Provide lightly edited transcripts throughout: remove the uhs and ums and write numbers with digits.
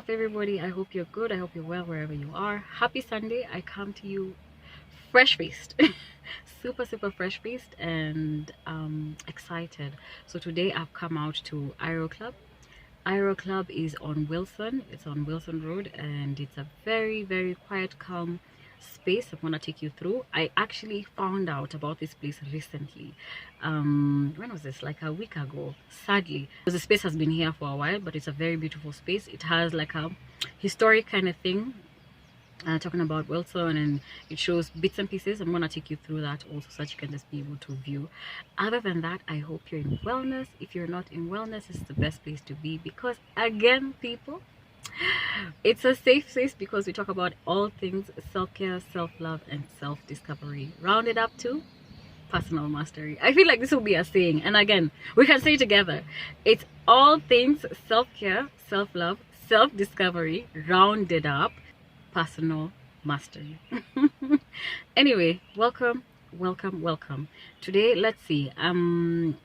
up, everybody? I hope you're good. I hope you're well wherever you are. Happy Sunday. I come to you fresh faced, super fresh faced, and excited. So today I've come out to Aero Club. Aero Club is on Wilson. It's on Wilson Road, and it's a very quiet, calm space I'm gonna take you through. I actually found out about this place recently. When was this? Like a week ago, sadly, because the space has been here for a while, but it's a very beautiful space. It has like a historic kind of thing, talking about Wilson, and it shows bits and pieces. I'm gonna take you through that also, so that you can just be able to view. Other than that, I hope you're in wellness. If you're not in wellness, this is the best place to be, because again, people, it's a safe space because we talk about all things self-care, self-love, and self-discovery, rounded up to personal mastery. I feel like this will be a saying, and again, we can say it together. It's all things self-care, self-love, self-discovery, rounded up personal mastery. Anyway, welcome. Today, let's see, I'm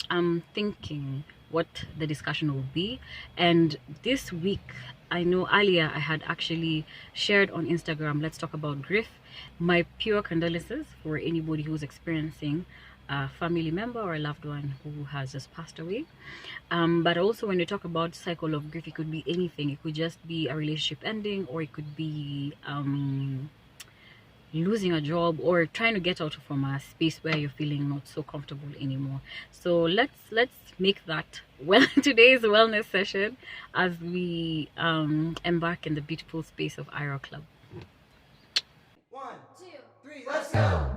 thinking what the discussion will be. And this week, I know earlier I had actually shared on Instagram, let's talk about grief. My pure condolences for anybody who's experiencing a family member or a loved one who has just passed away. But also, when you talk about cycle of grief, it could be anything. It could just be a relationship ending, or it could be losing a job, or trying to get out from a space where you're feeling not so comfortable anymore. So let's make that today's wellness session as we embark in the beautiful space of Aero Club. 1, 2, 3, let's go!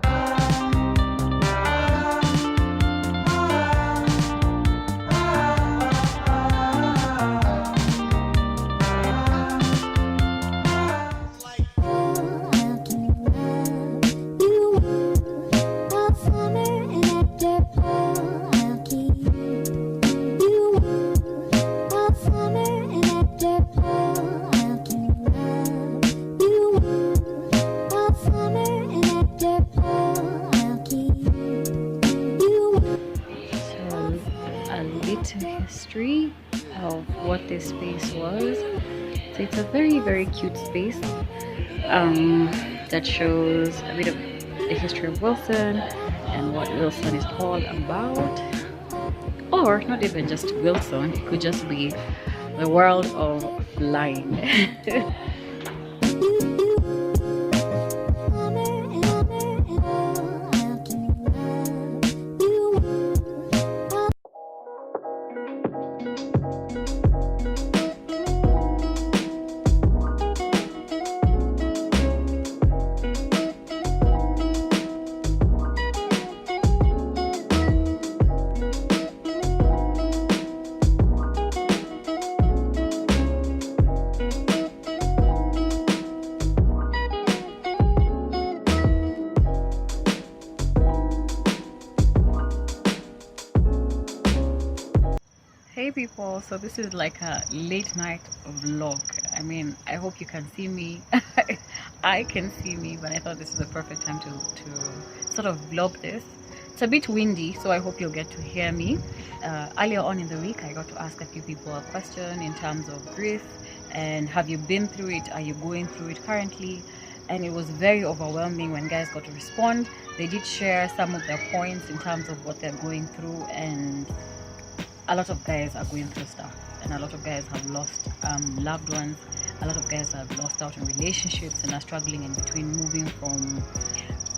History of what this space was. So it's a very cute space that shows a bit of the history of Wilson and what Wilson is all about, or not even just Wilson, it could just be the world of flying. Hey people, so this is like a late night vlog. I mean, I hope you can see me. I can see me, but I thought this is the perfect time to sort of vlog this. It's a bit windy, so I hope you'll get to hear me. Earlier on in the week, I got to ask a few people a question in terms of grief, and have you been through it? Are you going through it currently? And it was very overwhelming when guys got to respond. They did share some of their points in terms of what they're going through, and a lot of guys are going through stuff, and a lot of guys have lost loved ones. A lot of guys have lost out in relationships and are struggling in between, moving from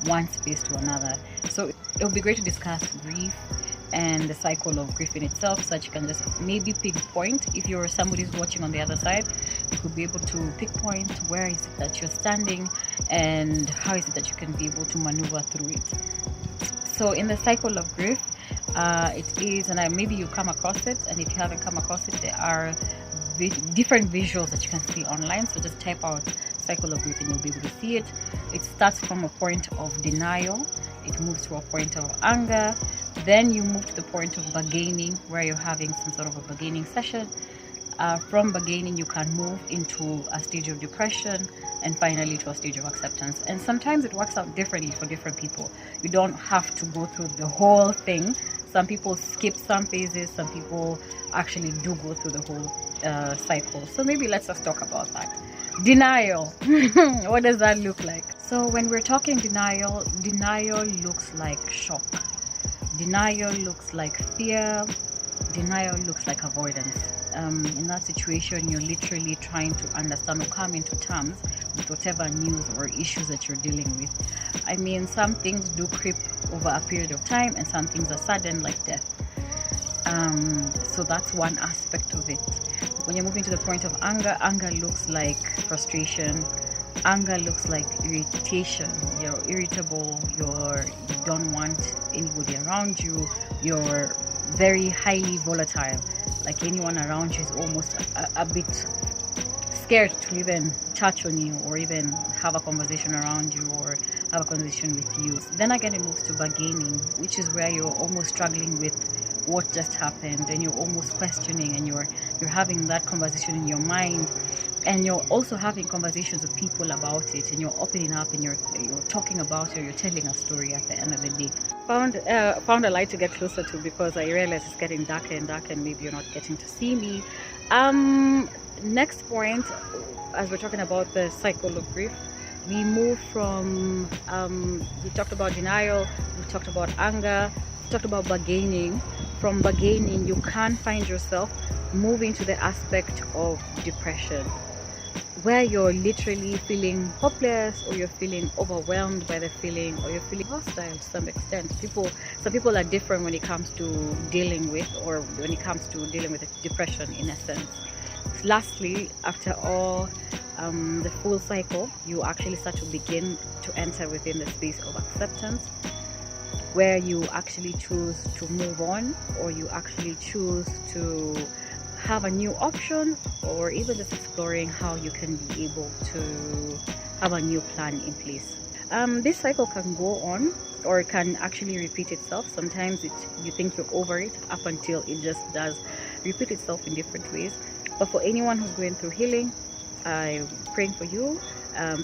one space to another. So it would be great to discuss grief and the cycle of grief in itself, so that you can just maybe pinpoint, if you're somebody who's watching on the other side, you could be able to pinpoint where is it that you're standing and how is it that you can be able to maneuver through it. So in the cycle of grief, it is, and maybe you come across it, and if you haven't come across it, there are different visuals that you can see online. So just type out cycle of grief and you'll be able to see it. It starts from a point of denial, it moves to a point of anger, then you move to the point of bargaining, where you're having some sort of a bargaining session. From bargaining, you can move into a stage of depression, and finally to a stage of acceptance. And sometimes it works out differently for different people. You don't have to go through the whole thing. Some people skip some phases, some people actually do go through the whole cycle. So maybe let's just talk about that. Denial. What does that look like? So when we're talking denial, denial looks like shock. Denial looks like fear. Denial looks like avoidance. In that situation, you're literally trying to understand or come into terms with whatever news or issues that you're dealing with. I mean, some things do creep over a period of time, and some things are sudden, like death. So that's one aspect of it. When you're moving to the point of anger, anger looks like frustration. Anger looks like irritation. You're irritable. You don't want anybody around you. You're very highly volatile. Like anyone around you is almost a bit scared to even touch on you or even have a conversation around you or have a conversation with you. Then again, it moves to bargaining, which is where you're almost struggling with what just happened, and you're almost questioning, and you're having that conversation in your mind, and you're also having conversations with people about it, and you're opening up, and you're talking about it, or you're telling a story at the end of the day. Found a light to get closer to, because I realize it's getting darker and darker, and maybe you're not getting to see me. Next point, as we're talking about the cycle of grief, we move from we talked about denial, we talked about anger, we talked about bargaining. From bargaining, you can find yourself moving to the aspect of depression, where you're literally feeling hopeless, or you're feeling overwhelmed by the feeling, or you're feeling hostile to some extent. Some people are different when it comes to dealing with, or when it comes to dealing with depression in a sense. Lastly, after all the full cycle, you actually start to begin to enter within the space of acceptance, where you actually choose to move on, or you actually choose to have a new option, or even just exploring how you can be able to have a new plan in place. This cycle can go on, or it can actually repeat itself. Sometimes you think you're over it, up until it just does repeat itself in different ways. But for anyone who's going through healing, I'm praying for you.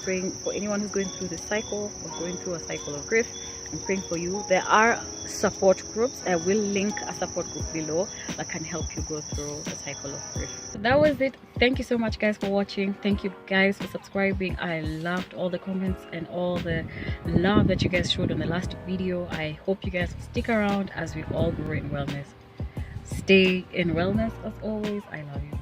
Praying for anyone who's going through this cycle, or going through a cycle of grief. I'm praying for you. There are support groups. I will link a support group below that can help you go through the cycle of grief. So that was it. Thank you so much, guys, for watching. Thank you guys for subscribing. I loved all the comments and all the love that you guys showed on the last video. I hope you guys will stick around as we all grow in wellness. Stay in wellness as always. I love you.